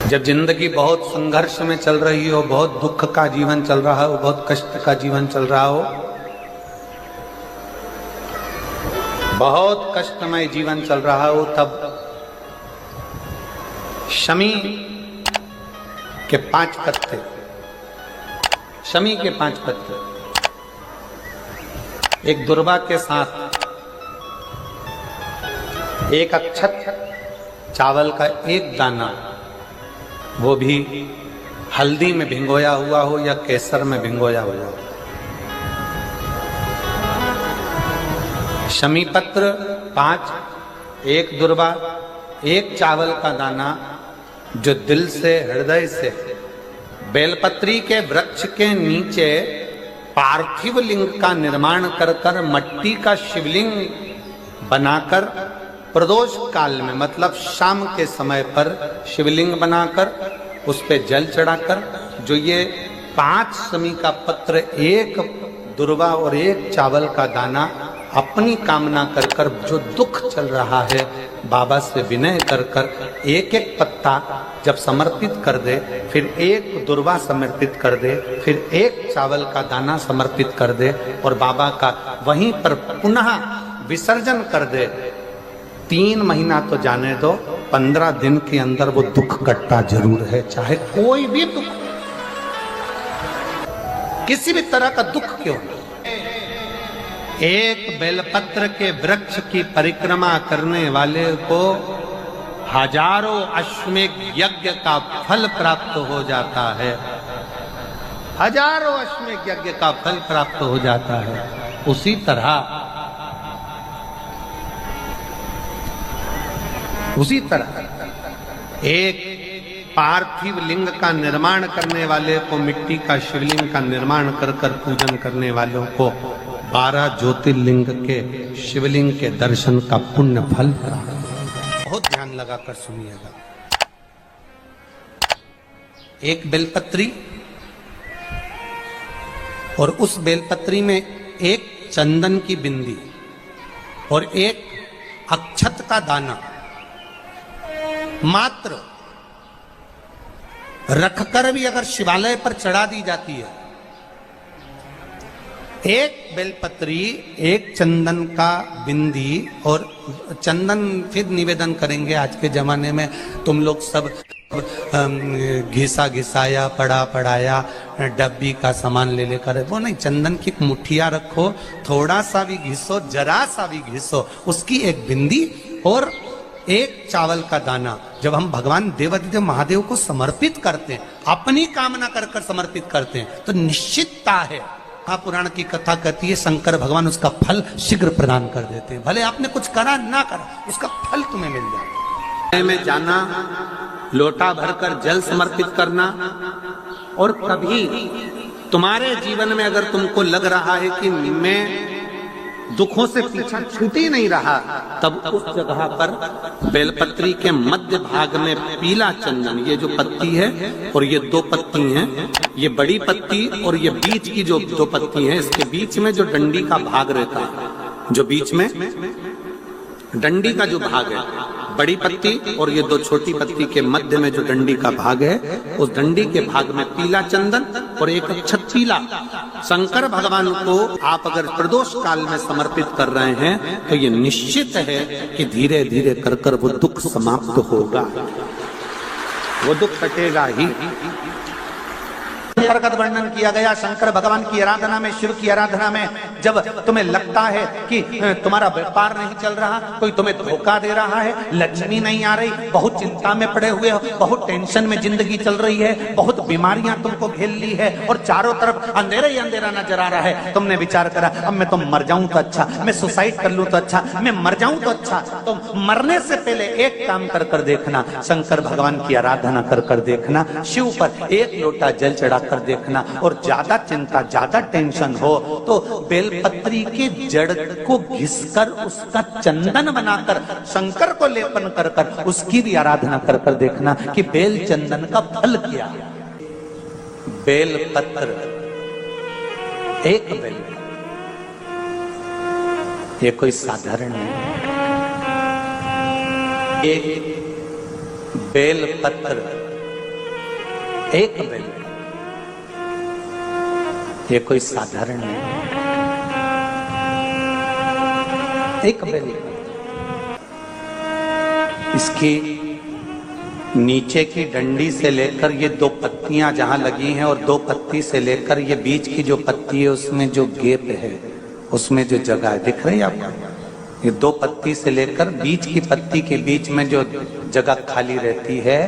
जब जिंदगी बहुत संघर्ष में चल रही हो, बहुत दुख का जीवन चल रहा हो, बहुत कष्ट का जीवन चल रहा हो, बहुत कष्टमय जीवन चल रहा हो, तब शमी के 5 पत्ते, शमी के 5 पत्ते एक दुर्वा के साथ एक अक्षत चावल का एक दाना, वो भी हल्दी में भिंगोया हुआ हो या केसर में भिंगोया हुआ हो, शमी पत्र 5, एक दुर्वा, एक चावल का दाना, जो दिल से हृदय से बेलपत्री के वृक्ष के नीचे पार्थिव लिंग का निर्माण कर कर मट्टी का शिवलिंग बनाकर प्रदोष काल में, मतलब शाम के समय पर शिवलिंग बनाकर उस पे जल चढ़ाकर, जो ये 5 शमी का पत्र, एक दुर्वा और एक चावल का दाना, अपनी कामना कर कर जो दुख चल रहा है बाबा से विनय कर कर एक एक पत्ता जब समर्पित कर दे, फिर एक दुर्वा समर्पित कर दे, फिर एक चावल का दाना समर्पित कर दे और बाबा का वहीं पर पुनः विसर्जन कर दे, 3 महीना तो जाने दो, 15 दिन के अंदर वो दुख कटता जरूर है, चाहे कोई भी दुख, किसी भी तरह का दुख क्यों न। एक बेलपत्र के वृक्ष की परिक्रमा करने वाले को हजारों अश्वमेध यज्ञ का फल प्राप्त हो जाता है, हजारों अश्वमेध यज्ञ का फल प्राप्त हो जाता है। उसी तरह एक पार्थिव लिंग का निर्माण करने वाले को, मिट्टी का शिवलिंग का निर्माण कर कर पूजन करने वालों को 12 ज्योतिर्लिंग के शिवलिंग के दर्शन का पुण्य फल प्राप्त। बहुत ध्यान लगाकर सुनिएगा। एक बेलपत्री और उस बेलपत्री में एक चंदन की बिंदी और एक अक्षत का दाना मात्र रखकर भी अगर शिवालय पर चढ़ा दी जाती है, एक बेलपत्री, एक चंदन का बिंदी, और चंदन फिर निवेदन करेंगे। आज के जमाने में तुम लोग सब घिसा घिसाया, पड़ा पड़ाया, डब्बी का सामान ले लेकर, वो नहीं, चंदन की मुठिया रखो, थोड़ा सा भी घिसो, जरा सा भी घिसो, उसकी एक बिंदी और एक चावल का दाना जब हम भगवान देवाधिदेव महादेव को समर्पित करते हैं, अपनी कामना कर कर समर्पित करते हैं, तो निश्चितता है, पुराण की कथा कहती है, शंकर भगवान उसका फल शीघ्र प्रदान कर देते हैं। भले आपने कुछ करा ना करा, उसका फल तुम्हें मिल जाता है। में जाना, लोटा भरकर जल समर्पित करना, और कभी तुम्हारे जीवन में अगर तुमको लग रहा है कि मैं दुखों से पीछा छूट ही नहीं रहा, तब उस जगह पर बेलपत्री के मध्य भाग में पीला चंदन, ये जो पत्ती है और ये 2 पत्ती हैं, ये बड़ी पत्ती और ये बीच की जो 2 पत्ती हैं, इसके बीच में जो डंडी का भाग रहता है, जो बीच में डंडी का जो भाग है, बड़ी पत्ती और ये 2 छोटी पत्ती के मध्य में जो डंडी का भाग है, उस डंडी के भाग में पीला चंदन और एक अक्षत पीला, शंकर भगवान को आप अगर प्रदोष काल में समर्पित कर रहे हैं, तो ये निश्चित है कि धीरे धीरे कर कर वो दुख समाप्त होगा, वो दुख कटेगा ही। प्रकट वर्णन किया गया शंकर भगवान की आराधना में, शिव की आराधना में, जब तुम्हें लगता है कि तुम्हारा व्यापार नहीं चल रहा, कोई तुम्हें धोखा दे रहा है, लक्ष्मी नहीं आ रही, बहुत चिंता में पड़े हुए हो, बहुत टेंशन में जिंदगी चल रही है, बहुत बीमारियां तुमको घेर ली है और चारों तरफ अंधेरा ही अंधेरा नजर आ रहा है, तुमने विचार करा अब मैं तो मर जाऊं तो अच्छा, मैं सुसाइड कर लूं तो अच्छा, मैं मर जाऊं तो अच्छा, तो मरने से पहले एक काम कर कर देखना, शंकर भगवान की आराधना कर कर देखना, शिव पर एक लोटा जल चढ़ा कर देखना, और ज्यादा चिंता, ज्यादा टेंशन हो तो बेलपत्री के जड़ को घिसकर उसका चंदन बनाकर शंकर को लेपन कर कर उसकी भी आराधना कर कर देखना कि बेल चंदन का फल क्या। बेलपत्र, एक बेल, ये कोई साधारण नहीं, एक बेलपत्र एक बेल, ये कोई साधारण नहीं, एक बेल। इसकी नीचे की डंडी से लेकर ये दो पत्तियां जहां लगी हैं और दो पत्ती से लेकर ये बीच की जो पत्ती है उसमें जो गैप है, उसमें जो जगह है, दिख रही है आपको? ये दो पत्ती से लेकर बीच की पत्ती के बीच में जो जगह खाली रहती है,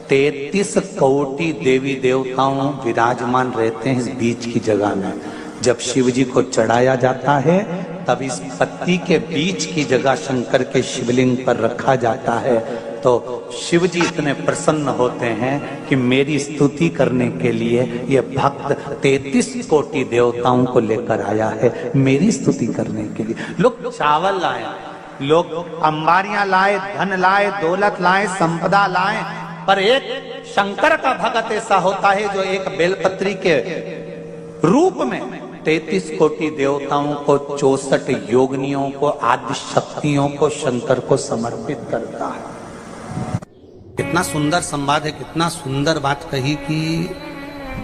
33 कोटि देवी देवताओं विराजमान रहते हैं इस बीच की जगह में। जब शिव जी को चढ़ाया जाता है तब इस पत्ती के बीच की जगह शंकर के शिवलिंग पर रखा जाता है, तो शिव जी इतने प्रसन्न होते हैं कि मेरी स्तुति करने के लिए ये भक्त 33 कोटि देवताओं को लेकर आया है, मेरी स्तुति करने के लिए। लोग चावल लाए, लोग अंबारियां लाए, धन लाए, दौलत लाए, संपदा लाए, पर एक शंकर का भक्त ऐसा होता है जो एक बेलपत्री के रूप में 33 कोटि देवताओं को, 64 योगिनियों को, आदि शक्तियों को शंकर को समर्पित करता है। कितना सुंदर संवाद है, कितना सुंदर बात कही कि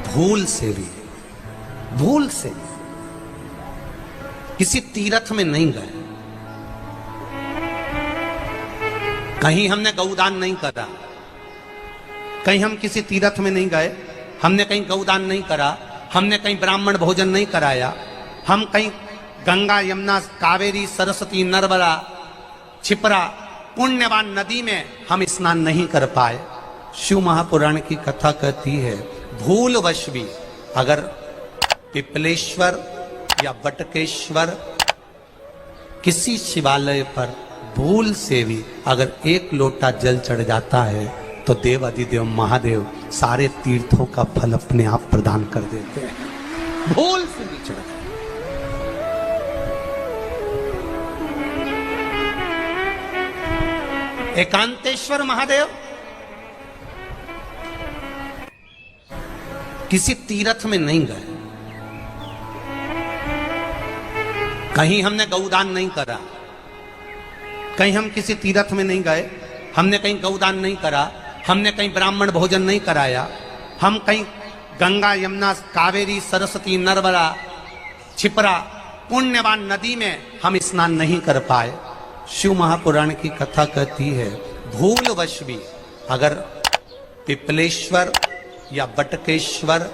भूल से भी, भूल से किसी तीर्थ में नहीं गए, कहीं हमने गौदान नहीं करा, कहीं हम किसी तीर्थ में नहीं गए, हमने कहीं गौदान नहीं करा, हमने कहीं ब्राह्मण भोजन नहीं कराया, हम कहीं गंगा यमुना कावेरी सरस्वती नर्मदा छिपरा पुण्यवान नदी में हम स्नान नहीं कर पाए। शिव महापुराण की कथा कहती है भूलवश भी अगर पिपलेश्वर या बटकेश्वर किसी शिवालय पर भूल से भी अगर एक लोटा जल चढ़ जाता है तो देव अधिदेव महादेव सारे तीर्थों का फल अपने आप प्रदान कर देते हैं। भूल से भी चढ़, एकांतेश्वर महादेव किसी तीर्थ में नहीं गए, कहीं हमने गौदान नहीं करा, कहीं हम किसी तीर्थ में नहीं गए, हमने कहीं गौदान नहीं करा, हमने कहीं ब्राह्मण भोजन नहीं कराया, हम कहीं गंगा यमुना कावेरी सरस्वती नर्मदा छिपरा पुण्यवान नदी में हम स्नान नहीं कर पाए। शिव महापुराण की कथा कहती है भूलवश भी अगर पिपलेश्वर या बटकेश्वर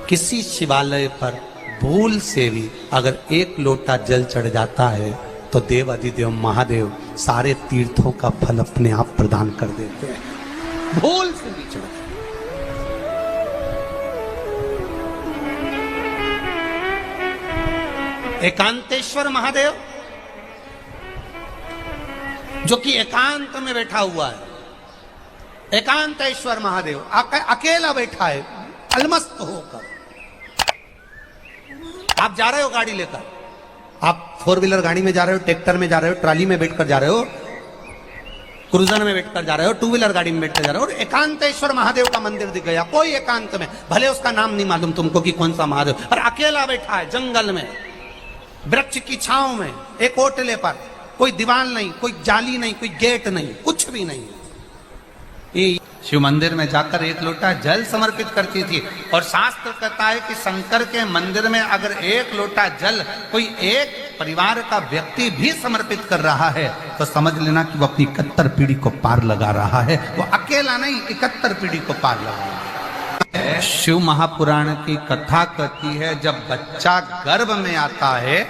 किसी शिवालय पर भूल से भी अगर एक लोटा जल चढ़ जाता है तो देव अधिदेव महादेव सारे तीर्थों का फल अपने आप प्रदान कर देते हैं। भूल से भी चढ़, एकांतेश्वर महादेव जो कि एकांत में बैठा हुआ है, एकांतेश्वर महादेव अकेला बैठा है अलमस्त होकर। आप जा रहे हो गाड़ी लेकर, आप 4 व्हीलर गाड़ी में जा रहे हो, ट्रैक्टर में जा रहे हो, ट्राली में बैठकर जा रहे हो, क्रूजर में बैठकर जा रहे हो, 2 व्हीलर गाड़ी में बैठकर जा रहे हो, और एकांतेश्वर महादेव का मंदिर दिख गया, कोई एकांत में, भले उसका नाम नहीं मालूम तुमको कि कौन सा महादेव, और अकेला बैठा है जंगल में, वृक्ष की छांव में, एक ओटले पर, कोई दीवार नहीं, कोई जाली नहीं, कोई गेट नहीं, कुछ भी नहीं। ये शिव मंदिर में जाकर एक लोटा जल समर्पित करती थी, और शास्त्र कहता है कि शंकर के मंदिर में अगर एक लोटा जल कोई एक परिवार का व्यक्ति भी समर्पित कर रहा है तो समझ लेना कि वो अपनी 71 पीढ़ी को पार लगा रहा है। वो अकेला नहीं, 71 पीढ़ी को पार लगा रहा है। शिव महापुराण की कथा कहती है जब बच्चा गर्भ में आता है,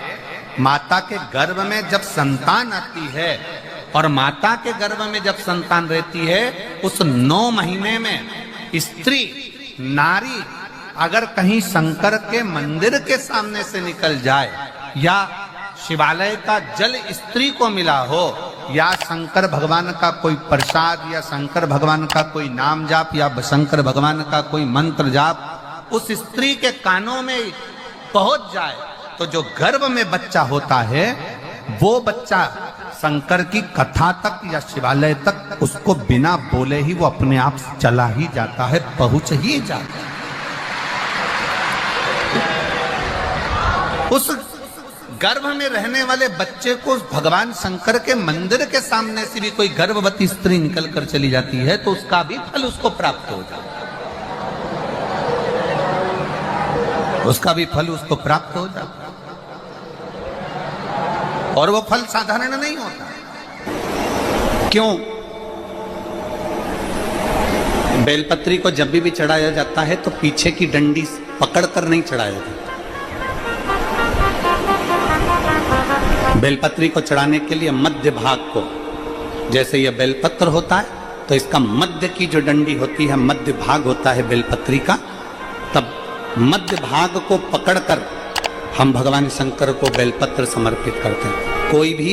माता के गर्भ में जब संतान आती है और माता के गर्भ में जब संतान रहती है, उस 9 महीने में स्त्री नारी अगर कहीं शंकर के मंदिर के सामने से निकल जाए, या शिवालय का जल स्त्री को मिला हो, या शंकर भगवान का कोई प्रसाद, या शंकर भगवान का कोई नाम जाप, या शंकर भगवान का कोई मंत्र जाप उस स्त्री के कानों में पहुंच जाए, तो जो गर्भ में बच्चा होता है वो बच्चा शंकर की कथा तक या शिवालय तक उसको बिना बोले ही वो अपने आप चला ही जाता है, पहुंच ही जाता है। उस गर्भ में रहने वाले बच्चे को भगवान शंकर के मंदिर के सामने से भी कोई गर्भवती स्त्री निकल कर चली जाती है तो उसका भी फल उसको प्राप्त हो जाता है। उसका भी फल उसको प्राप्त हो जाता, और वो फल साधारण नहीं होता। क्यों? बेलपत्री को जब भी चढ़ाया जाता है तो पीछे की डंडी पकड़कर नहीं चढ़ाया जाता। बेलपत्री को चढ़ाने के लिए मध्य भाग को, जैसे यह बेलपत्र होता है तो इसका मध्य की जो डंडी होती है, मध्य भाग होता है बेलपत्री का, तब मध्य भाग को पकड़कर हम भगवान शंकर को बेलपत्र समर्पित करते हैं। कोई भी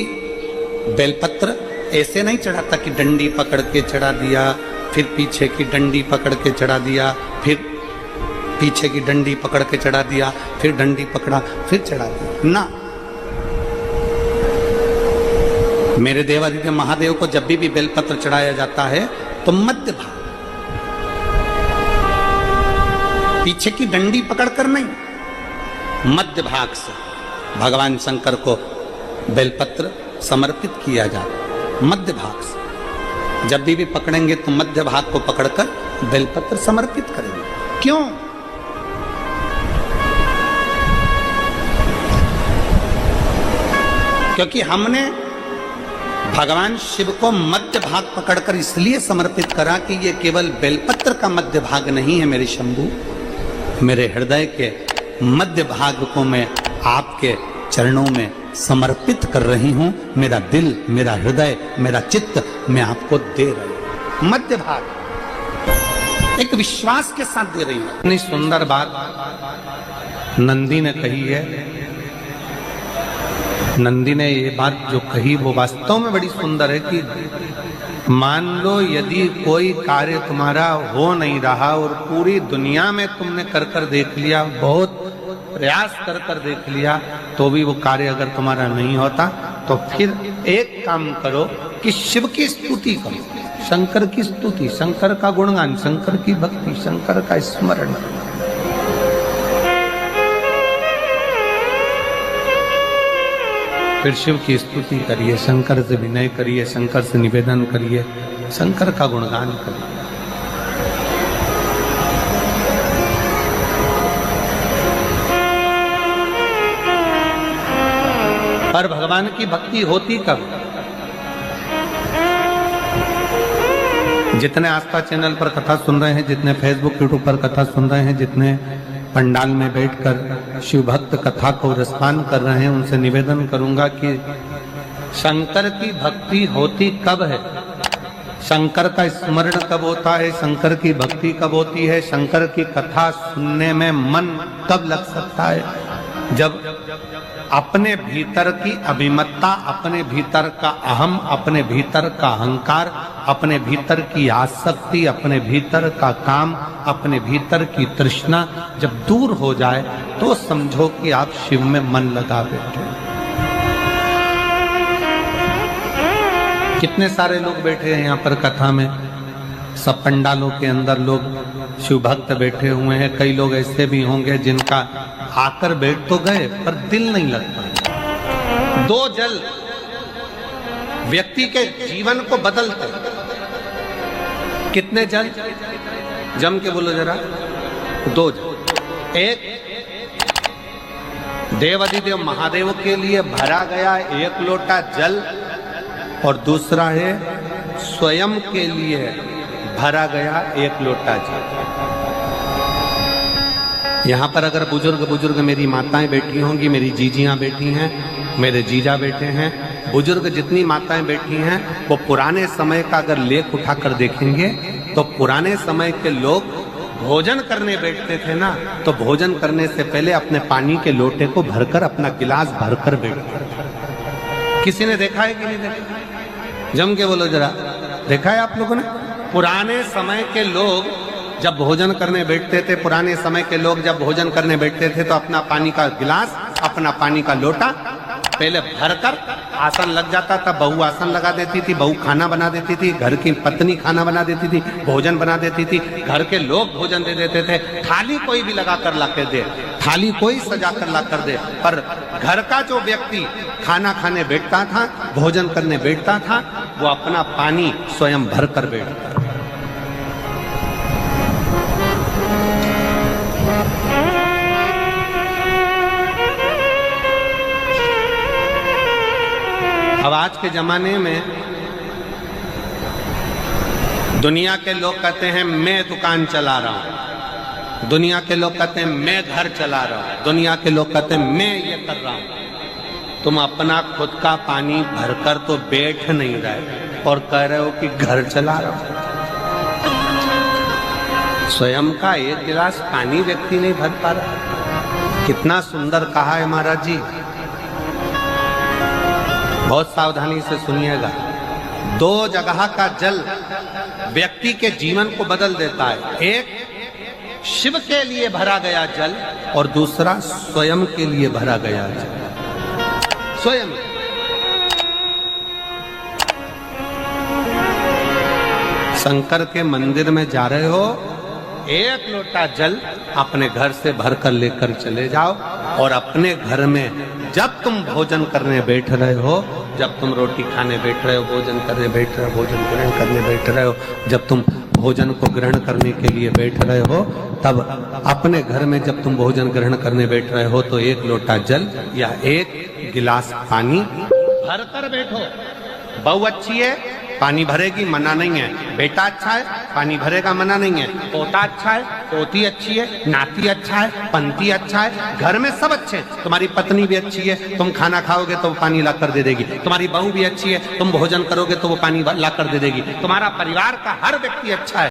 बेलपत्र ऐसे नहीं चढ़ाता कि डंडी पकड़ के चढ़ा दिया, फिर पीछे की डंडी पकड़ के चढ़ा दिया, फिर पीछे की डंडी पकड़ के चढ़ा दिया, फिर डंडी पकड़ा, फिर चढ़ा दिया ना। मेरे देवादिदेव महादेव को जब भी बेलपत्र चढ़ाया जाता है तो मध्य भाग, पीछे की डंडी पकड़कर नहीं, मध्य भाग से भगवान शंकर को बेलपत्र समर्पित किया जाता। मध्य भाग से जब भी पकड़ेंगे तो मध्य भाग को पकड़कर बेलपत्र समर्पित करेंगे। क्यों? क्योंकि हमने भगवान शिव को मध्य भाग पकड़कर इसलिए समर्पित करा कि ये केवल बेलपत्र का मध्य भाग नहीं है मेरे शंभू, मेरे हृदय के मध्य भाग को मैं आपके चरणों में समर्पित कर रही हूं। मेरा दिल, मेरा हृदय, मेरा चित्त मैं आपको दे रही हूं। मध्य भाग एक विश्वास के साथ दे रही हूं। इतनी सुंदर बात नंदी ने कही है। नंदी ने ये बात जो कही वो वास्तव में बड़ी सुंदर है कि मान लो यदि कोई कार्य तुम्हारा हो नहीं रहा और पूरी दुनिया में तुमने कर कर देख लिया, बहुत प्रयास कर कर देख लिया, तो भी वो कार्य अगर तुम्हारा नहीं होता, तो फिर एक काम करो कि शिव की स्तुति करो, शंकर की स्तुति, शंकर का गुणगान, शंकर की भक्ति, शंकर का स्मरण। फिर शिव की स्तुति करिए, शंकर से विनय करिए, शंकर से निवेदन करिए, शंकर का गुणगान करिए। पर भगवान की भक्ति होती कब? जितने आस्था चैनल पर कथा सुन रहे हैं, जितने फेसबुक यूट्यूब पर कथा सुन रहे हैं, जितने पंडाल में बैठकर शिव भक्त कथा को रसपान कर रहे हैं, उनसे निवेदन करूंगा कि शंकर की भक्ति होती कब है, शंकर का स्मरण कब होता है, शंकर की भक्ति कब होती है, शंकर की कथा सुनने में मन कब लग सकता है? जब अपने भीतर की अभिमत्ता, अपने भीतर का अहम, अपने भीतर का अहंकार, अपने भीतर की आसक्ति, अपने भीतर का काम, अपने भीतर की तृष्णा जब दूर हो जाए तो समझो कि आप शिव में मन लगा बैठे। कितने सारे लोग बैठे हैं यहाँ पर कथा में, सब पंडालों के अंदर लोग शिव भक्त बैठे हुए हैं। कई लोग ऐसे भी होंगे जिनका आकर बैठ तो गए पर दिल नहीं लगता। दो जल व्यक्ति के जीवन को बदलते। कितने जल? जम के बोलो जरा। दो जल। एक देवादिदेव महादेव के लिए भरा गया 1 लोटा जल, और दूसरा है स्वयं के लिए भरा गया 1 लोटा जल। यहाँ पर अगर बुजुर्ग मेरी माताएं बैठी होंगी, मेरी जीजियां बैठी हैं, मेरे जीजा बैठे हैं, बुजुर्ग जितनी माताएं बैठी हैं, वो पुराने समय का अगर लेख उठाकर देखेंगे तो पुराने समय के लोग भोजन करने बैठते थे ना, तो भोजन करने से पहले अपने पानी के लोटे को भरकर, अपना गिलास भरकर बैठते थे। किसी ने देखा है कि नहीं देखा? जम के बोलो जरा, देखा है आप लोगों ने? पुराने समय के लोग जब भोजन करने बैठते थे, पुराने समय के लोग जब भोजन करने बैठते थे तो अपना पानी का गिलास, अपना पानी का लोटा पहले भरकर आसन लग जाता था। बहू आसन लगा देती थी, बहू खाना बना देती थी, घर की पत्नी खाना बना देती थी, भोजन बना देती थी, घर के लोग भोजन दे देते थे। थाली कोई भी लगा कर ला कर दे, थाली कोई सजा कर ला कर दे, पर घर का जो व्यक्ति खाना खाने बैठता था, भोजन करने बैठता था, वो अपना पानी स्वयं भर कर बैठता। के जमाने में दुनिया के लोग कहते हैं मैं दुकान चला रहा हूं, दुनिया के लोग कहते हैं मैं घर चला रहा हूं, दुनिया के लोग कहते हैं मैं ये कर रहा हूं। तुम अपना खुद का पानी भरकर तो बैठ नहीं रहे और कह रहे हो कि घर चला रहा हूं। स्वयं का एक गिलास पानी व्यक्ति नहीं भर पा रहा। कितना सुंदर कहा है महाराज जी, बहुत सावधानी से सुनिएगा। दो जगह का जल व्यक्ति के जीवन को बदल देता है। एक शिव के लिए भरा गया जल और दूसरा स्वयं के लिए भरा गया जल। स्वयं शंकर के मंदिर में जा रहे हो, एक लोटा जल अपने घर से भरकर लेकर चले जाओ और अपने घर में जब तुम भोजन करने बैठ रहे हो, जब तुम रोटी खाने बैठ रहे हो, भोजन करने बैठ रहे हो, भोजन ग्रहण करने बैठ रहे हो, जब तुम भोजन को ग्रहण करने के लिए बैठ रहे हो, तब अपने घर में जब तुम भोजन ग्रहण करने बैठ रहे हो तो एक लोटा जल या एक गिलास पानी भर कर बैठो। बहू अच्छी है, पानी भरेगी, मना नहीं है। बेटा अच्छा है, पानी भरेगा, मना नहीं है। पोता अच्छा है, पोती अच्छी है, नाती अच्छा है, पंती अच्छा है, घर में सब अच्छे हैं। तुम्हारी पत्नी भी अच्छी है, तुम खाना खाओगे तो वो पानी ला कर दे देगी। तुम्हारी बहू भी अच्छी है, तुम भोजन करोगे तो वो पानी ला कर दे देगी। तुम्हारा परिवार का हर व्यक्ति अच्छा है।